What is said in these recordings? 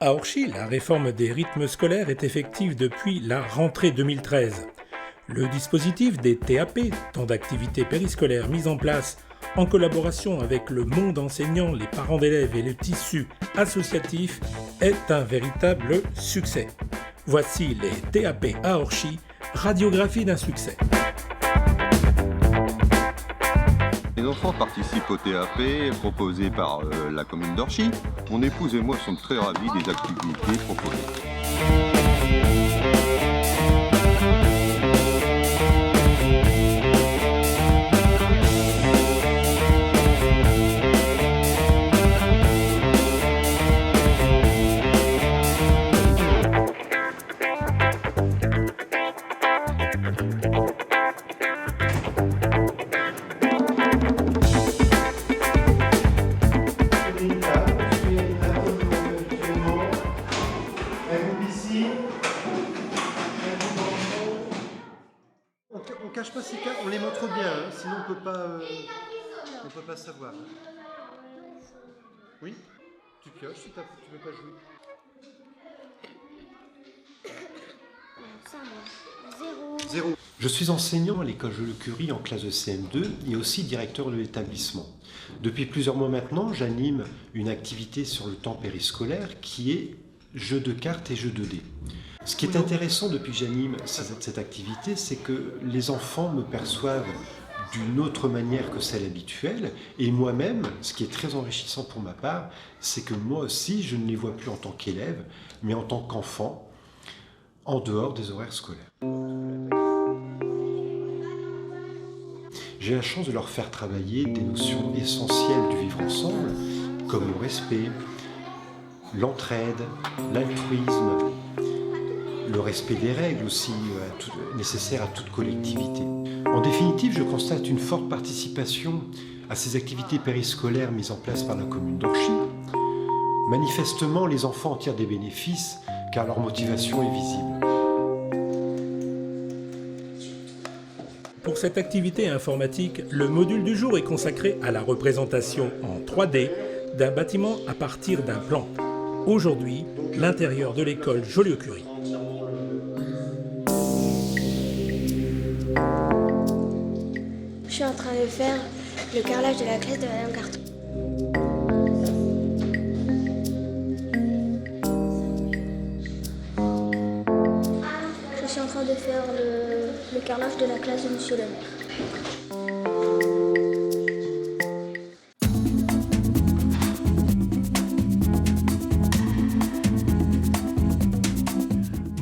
À Orchy, la réforme des rythmes scolaires est effective depuis la rentrée 2013. Le dispositif des TAP, temps d'activité périscolaire mis en place en collaboration avec le monde enseignant, les parents d'élèves et le tissu associatif, est un véritable succès. Voici les TAP à Orchy, radiographie d'un succès. Les enfants participent au TAP proposé par la commune d'Orchy. Mon épouse et moi sommes très ravis des activités proposées. On cache pas ces cartes, on les montre bien, hein, sinon on peut pas savoir. Oui? Tu pioches si tu veux pas jouer. Zéro. Je suis enseignant à l'école Joliot-Curie en classe de CM2 et aussi directeur de l'établissement. Depuis plusieurs mois maintenant, j'anime une activité sur le temps périscolaire qui est jeu de cartes et jeu de dés. Ce qui est intéressant depuis que j'anime cette activité, c'est que les enfants me perçoivent d'une autre manière que celle habituelle. Et moi-même, ce qui est très enrichissant pour ma part, c'est que moi aussi, je ne les vois plus en tant qu'élèves, mais en tant qu'enfants, en dehors des horaires scolaires. J'ai la chance de leur faire travailler des notions essentielles du vivre ensemble, comme le respect, l'entraide, l'altruisme, le respect des règles aussi, nécessaires à toute collectivité. En définitive, je constate une forte participation à ces activités périscolaires mises en place par la commune d'Orchy. Manifestement, les enfants en tirent des bénéfices car leur motivation est visible. Pour cette activité informatique, le module du jour est consacré à la représentation en 3D d'un bâtiment à partir d'un plan. Aujourd'hui, l'intérieur de l'école Joliot-Curie. Je suis en train de faire le carrelage de la classe de Madame Carton. Je suis en train de faire le carrelage de la classe de Monsieur le maire.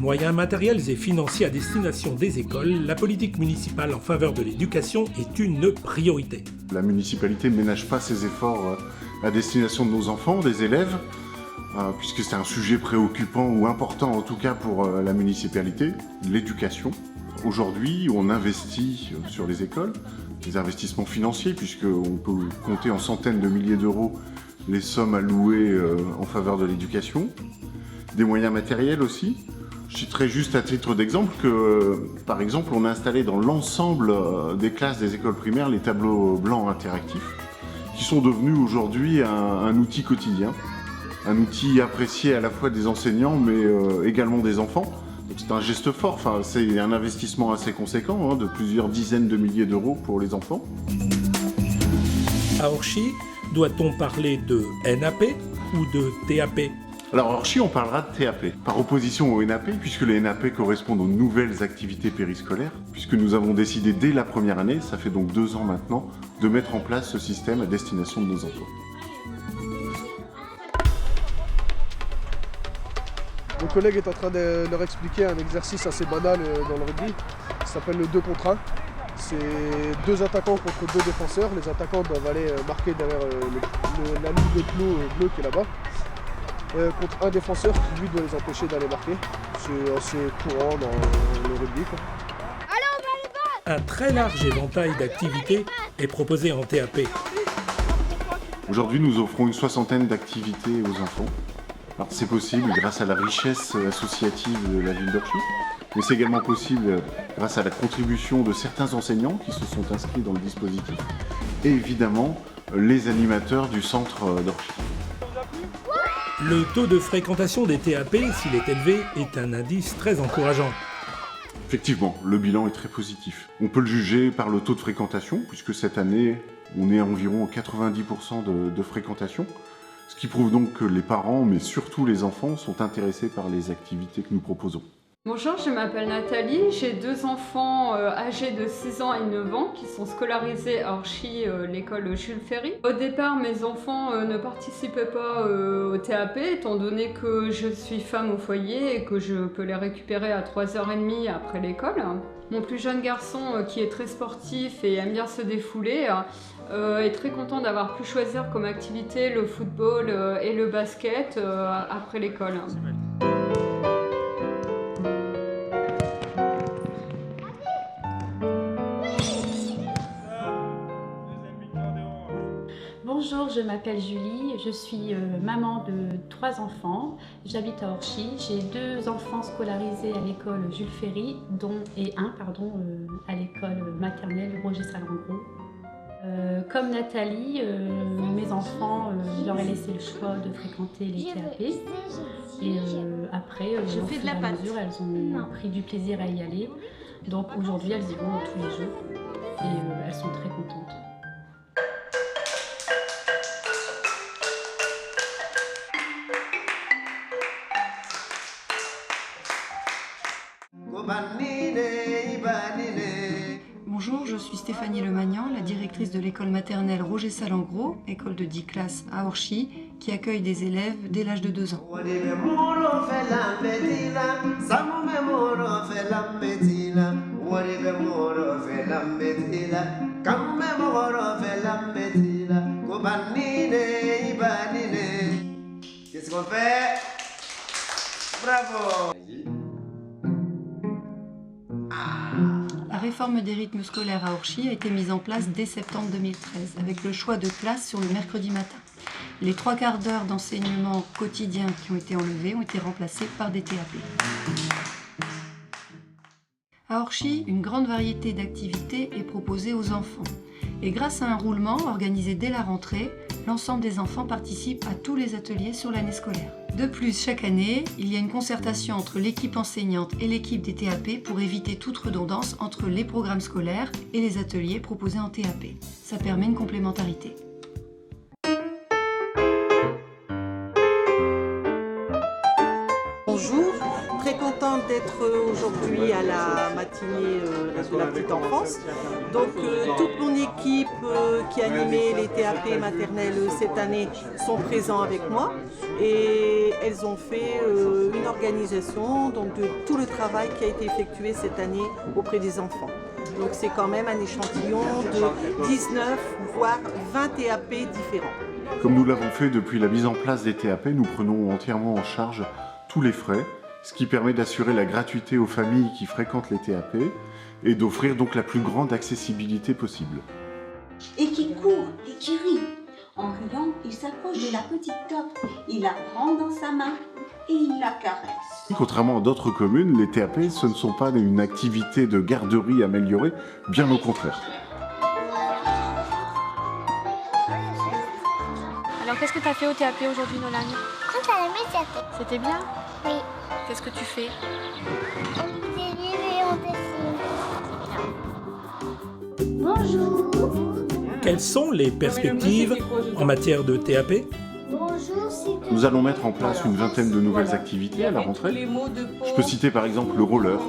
Moyens matériels et financiers à destination des écoles, la politique municipale en faveur de l'éducation est une priorité. La municipalité ne ménage pas ses efforts à destination de nos enfants, des élèves, puisque c'est un sujet préoccupant ou important en tout cas pour la municipalité, l'éducation. Aujourd'hui, on investit sur les écoles, des investissements financiers, puisqu'on peut compter en centaines de milliers d'euros les sommes allouées en faveur de l'éducation, des moyens matériels aussi. Je citerai juste à titre d'exemple que, par exemple, on a installé dans l'ensemble des classes des écoles primaires les tableaux blancs interactifs, qui sont devenus aujourd'hui un outil quotidien, un outil apprécié à la fois des enseignants, mais également des enfants. Donc c'est un geste fort, c'est un investissement assez conséquent, de plusieurs dizaines de milliers d'euros pour les enfants. À Orchy, doit-on parler de NAP ou de TAP ? Alors à Orchy, on parlera de TAP, par opposition au NAP, puisque les NAP correspondent aux nouvelles activités périscolaires, puisque nous avons décidé dès la première année, ça fait donc 2 ans maintenant, de mettre en place ce système à destination de nos enfants. Mon collègue est en train de leur expliquer un exercice assez banal dans le rugby, qui s'appelle le 2 contre 1. C'est 2 attaquants contre 2 défenseurs. Les attaquants doivent aller marquer derrière la ligne de bleu qui est là-bas. Contre un défenseur qui lui doit les empêcher d'aller marquer. C'est assez courant dans le rugby, quoi. Un très large éventail d'activités est proposé en TAP. Aujourd'hui, nous offrons une 60aine d'activités aux enfants. Alors, c'est possible grâce à la richesse associative de la ville d'Orchy, mais c'est également possible grâce à la contribution de certains enseignants qui se sont inscrits dans le dispositif et évidemment les animateurs du centre d'Orchy. Le taux de fréquentation des TAP, s'il est élevé, est un indice très encourageant. Effectivement, le bilan est très positif. On peut le juger par le taux de fréquentation, puisque cette année, on est à environ 90% de fréquentation, ce qui prouve donc que les parents, mais surtout les enfants, sont intéressés par les activités que nous proposons. Bonjour, je m'appelle Nathalie, j'ai 2 enfants âgés de 6 ans et 9 ans qui sont scolarisés à Orchy, l'école Jules Ferry. Au départ, mes enfants ne participaient pas au TAP étant donné que je suis femme au foyer et que je peux les récupérer à 3h30 après l'école. Mon plus jeune garçon, qui est très sportif et aime bien se défouler, est très content d'avoir pu choisir comme activité le football et le basket après l'école. Bonjour, je m'appelle Julie, je suis maman de 3 enfants, j'habite à Orchy, j'ai 2 enfants scolarisés à l'école Jules Ferry, dont un à l'école maternelle Roger Salengro. Comme Nathalie, mes enfants, je leur ai laissé le choix de fréquenter les TAP et après, au fur et à mesure, elles ont pris du plaisir à y aller. Donc aujourd'hui, elles y vont tous les jours et elles sont très contentes. Bonjour, je suis Stéphanie Lemagnan, la directrice de l'école maternelle Roger Salengro, école de 10 classes à Orchy, qui accueille des élèves dès l'âge de 2 ans. Qu'est-ce qu'on fait? Bravo! La réforme des rythmes scolaires à Orchy a été mise en place dès septembre 2013, avec le choix de classe sur le mercredi matin. Les 3/4 d'heure d'enseignement quotidien qui ont été enlevés ont été remplacés par des TAP. À Orchy, une grande variété d'activités est proposée aux enfants. Et grâce à un roulement organisé dès la rentrée, l'ensemble des enfants participent à tous les ateliers sur l'année scolaire. De plus, chaque année, il y a une concertation entre l'équipe enseignante et l'équipe des TAP pour éviter toute redondance entre les programmes scolaires et les ateliers proposés en TAP. Ça permet une complémentarité. Bonjour, très contente d'être aujourd'hui à la matinée de la petite enfance. Donc toute mon équipe qui animait les TAP maternelles cette année sont présents avec moi et elles ont fait une organisation donc, de tout le travail qui a été effectué cette année auprès des enfants. Donc c'est quand même un échantillon de 19 voire 20 TAP différents. Comme nous l'avons fait depuis la mise en place des TAP, nous prenons entièrement en charge tous les frais, ce qui permet d'assurer la gratuité aux familles qui fréquentent les TAP et d'offrir donc la plus grande accessibilité possible. Et qui court et qui rit. En riant, il s'approche de la petite top, il la prend dans sa main et il la caresse. Contrairement à d'autres communes, les TAP, ce ne sont pas une activité de garderie améliorée, bien au contraire. Alors qu'est-ce que tu as fait au TAP aujourd'hui, Nolan? Quand à la médiathèque. C'était bien? Oui. Qu'est-ce que tu fais? On lit des livres et on dessine. Bonjour. Quelles sont les perspectives en matière de TAP? Bonjour, c'est... Nous allons mettre en place une vingtaine de nouvelles activités à la rentrée. Je peux citer par exemple le roller,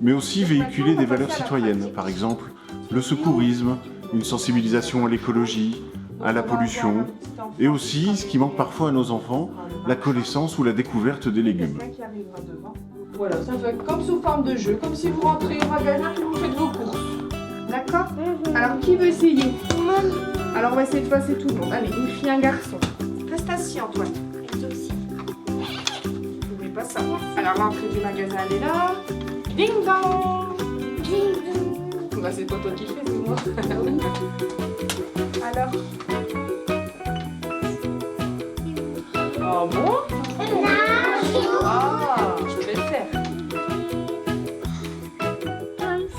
mais aussi véhiculer des valeurs citoyennes, par exemple le secourisme, une sensibilisation à l'écologie, à la pollution, et aussi, ce qui manque parfois à nos enfants, la connaissance ou la découverte des légumes. Voilà, ça fait comme sous forme de jeu, comme si vous rentrez au magasin et vous faites vos courses. D'accord? Alors, qui veut essayer? Alors, on va essayer de passer tout le monde. Allez, une fille, un garçon. Reste assis, Antoine. Et toi aussi. N'oubliez pas ça. Alors, l'entrée du magasin, elle est là. Ding dong! Ding dong! Bah, c'est pas toi qui fais, c'est moi. Alors? Oh bon? Ah, je vais le faire.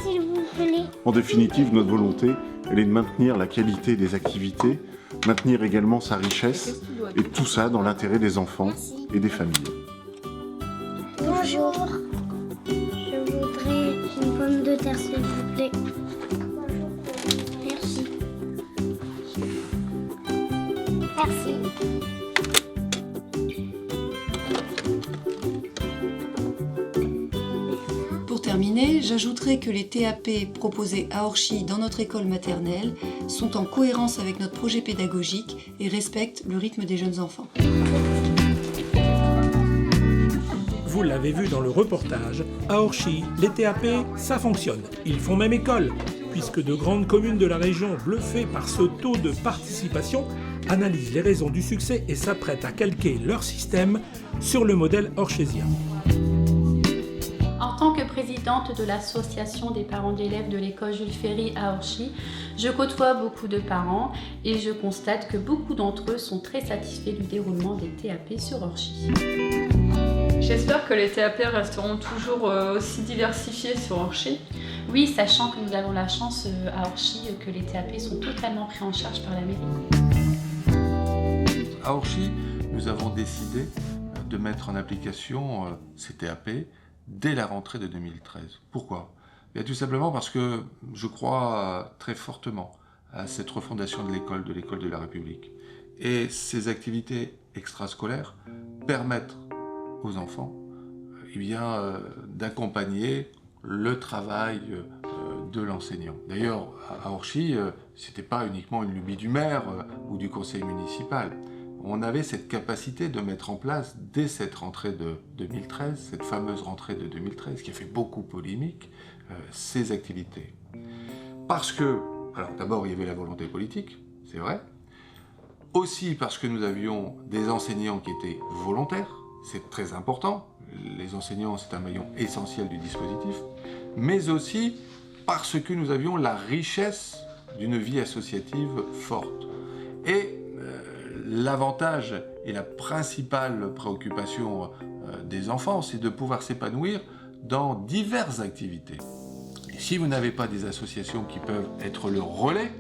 S'il vous plaît. En définitive, notre volonté elle est de maintenir la qualité des activités, maintenir également sa richesse, et tout ça dans l'intérêt des enfants et des familles. Bonjour. Je voudrais une pomme de terre, s'il vous plaît. Merci. Merci. Pour terminer, j'ajouterai que les TAP proposés à Orchy dans notre école maternelle sont en cohérence avec notre projet pédagogique et respectent le rythme des jeunes enfants. Vous l'avez vu dans le reportage, à Orchy, les TAP, ça fonctionne. Ils font même école, puisque de grandes communes de la région, bluffées par ce taux de participation, analysent les raisons du succès et s'apprêtent à calquer leur système sur le modèle orchésien. En tant que présidente de l'association des parents d'élèves de l'école Jules Ferry à Orchy, je côtoie beaucoup de parents et je constate que beaucoup d'entre eux sont très satisfaits du déroulement des TAP sur Orchy. J'espère que les TAP resteront toujours aussi diversifiés sur Orchy. Oui, sachant que nous avons la chance à Orchy que les TAP sont totalement pris en charge par la mairie. À Orchy, nous avons décidé de mettre en application ces TAP dès la rentrée de 2013. Pourquoi ? Tout simplement parce que je crois très fortement à cette refondation de l'école de la République. Et ces activités extrascolaires permettent aux enfants d'accompagner le travail de l'enseignant. D'ailleurs, à Orchy, ce n'était pas uniquement une lubie du maire ou du conseil municipal. On avait cette capacité de mettre en place, dès cette rentrée de 2013, cette fameuse rentrée de 2013, qui a fait beaucoup polémique, ces activités. Parce que, alors d'abord, il y avait la volonté politique, c'est vrai. Aussi parce que nous avions des enseignants qui étaient volontaires, c'est très important. Les enseignants, c'est un maillon essentiel du dispositif. Mais aussi parce que nous avions la richesse d'une vie associative forte. Et l'avantage et la principale préoccupation des enfants, c'est de pouvoir s'épanouir dans diverses activités. Et si vous n'avez pas des associations qui peuvent être le relais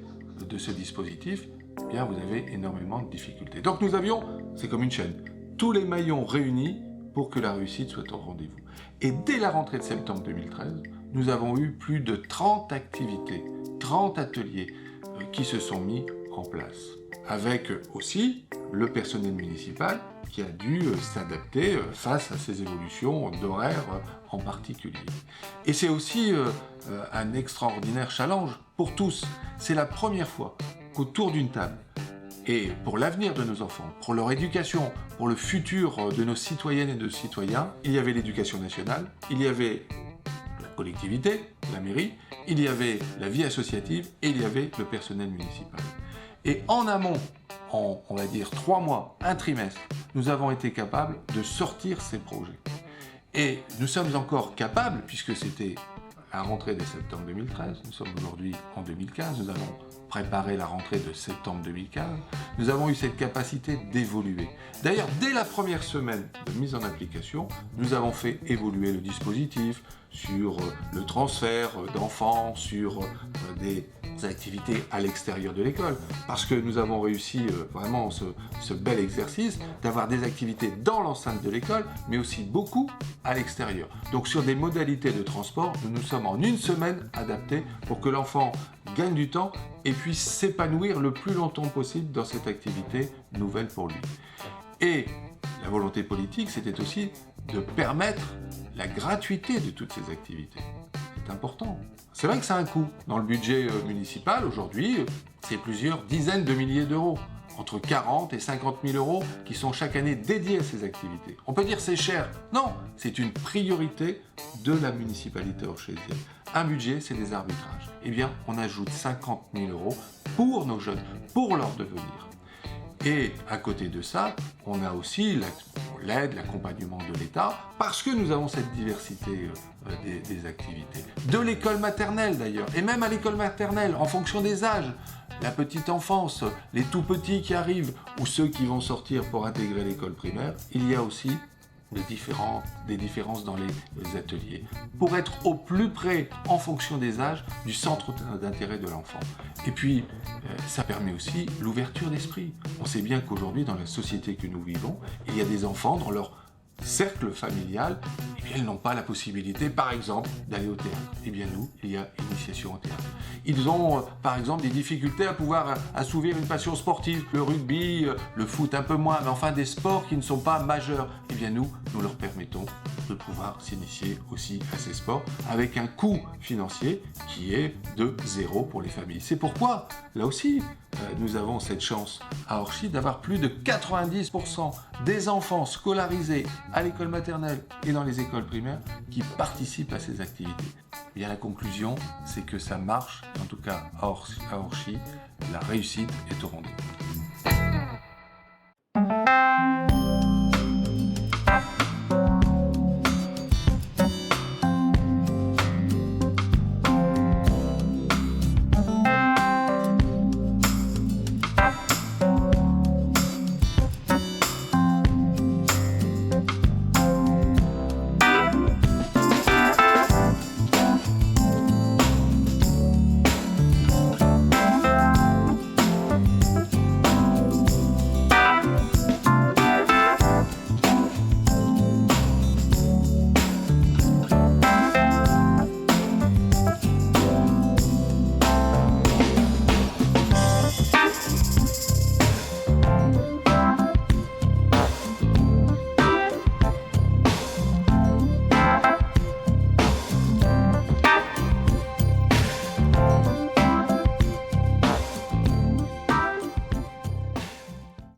de ce dispositif, eh bien vous avez énormément de difficultés. Donc nous avions, c'est comme une chaîne, tous les maillons réunis pour que la réussite soit au rendez-vous. Et dès la rentrée de septembre 2013, nous avons eu plus de 30 activités, 30 ateliers qui se sont mis en place. Avec aussi le personnel municipal qui a dû s'adapter face à ces évolutions d'horaires en particulier. Et c'est aussi un extraordinaire challenge pour tous. C'est la première fois qu'autour d'une table, et pour l'avenir de nos enfants, pour leur éducation, pour le futur de nos citoyennes et de nos citoyens, il y avait l'éducation nationale, il y avait la collectivité, la mairie, il y avait la vie associative et il y avait le personnel municipal. Et en amont, en on va dire 3 mois, un trimestre, nous avons été capables de sortir ces projets. Et nous sommes encore capables, puisque c'était la rentrée de septembre 2013, nous sommes aujourd'hui en 2015, nous avons préparé la rentrée de septembre 2015, nous avons eu cette capacité d'évoluer. D'ailleurs, dès la première semaine de mise en application, nous avons fait évoluer le dispositif sur le transfert d'enfants, sur des activités à l'extérieur de l'école, parce que nous avons réussi vraiment ce bel exercice d'avoir des activités dans l'enceinte de l'école, mais aussi beaucoup à l'extérieur. Donc sur des modalités de transport, nous nous sommes en une semaine adaptés pour que l'enfant gagne du temps et puisse s'épanouir le plus longtemps possible dans cette activité nouvelle pour lui. Et la volonté politique, c'était aussi de permettre la gratuité de toutes ces activités. C'est important. C'est vrai que ça a un coût. Dans le budget municipal, aujourd'hui, c'est plusieurs dizaines de milliers d'euros. Entre 40 et 50 000 euros qui sont chaque année dédiés à ces activités. On peut dire c'est cher. Non, c'est une priorité de la municipalité orchésienne. Un budget, c'est des arbitrages. Eh bien, on ajoute 50 000 euros pour nos jeunes, pour leur devenir. Et à côté de ça, on a aussi l'aide, l'accompagnement de l'État, parce que nous avons cette diversité des activités. De l'école maternelle d'ailleurs, et même à l'école maternelle, en fonction des âges. La petite enfance, les tout petits qui arrivent, ou ceux qui vont sortir pour intégrer l'école primaire, il y a aussi des différences dans les ateliers, pour être au plus près, en fonction des âges, du centre d'intérêt de l'enfant. Et puis, ça permet aussi l'ouverture d'esprit. On sait bien qu'aujourd'hui, dans la société que nous vivons, il y a des enfants dans leur cercle familial, eh bien, ils n'ont pas la possibilité, par exemple, d'aller au théâtre. Eh bien, nous, il y a initiation au théâtre. Ils ont, par exemple, des difficultés à pouvoir assouvir une passion sportive, le rugby, le foot un peu moins, mais enfin des sports qui ne sont pas majeurs. Eh bien, nous leur permettons de pouvoir s'initier aussi à ces sports avec un coût financier qui est de 0 pour les familles. C'est pourquoi, là aussi, nous avons cette chance à Orchy d'avoir plus de 90% des enfants scolarisés à l'école maternelle et dans les écoles primaires qui participent à ces activités. Et bien, la conclusion, c'est que ça marche, en tout cas à Orchy, la réussite est au rendez-vous.